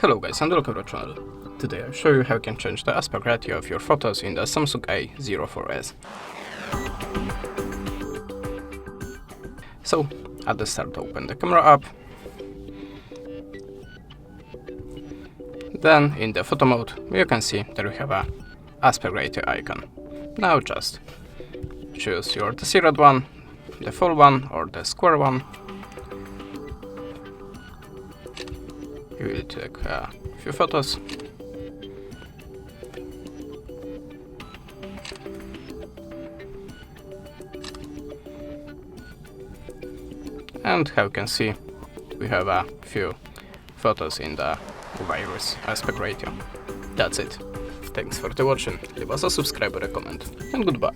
Hello guys, and welcome to our channel. Today I'll show you how you can change the aspect ratio of your photos in the Samsung A04S. So, at the start open the camera app. Then in the photo mode you can see that we have a aspect ratio icon. Now just choose your zeroed one, the full one or the square one. You will take a few photos. And how you can see, we have a few photos in the virus aspect ratio. That's it. Thanks for the watching, leave us a subscribe or a comment, and goodbye.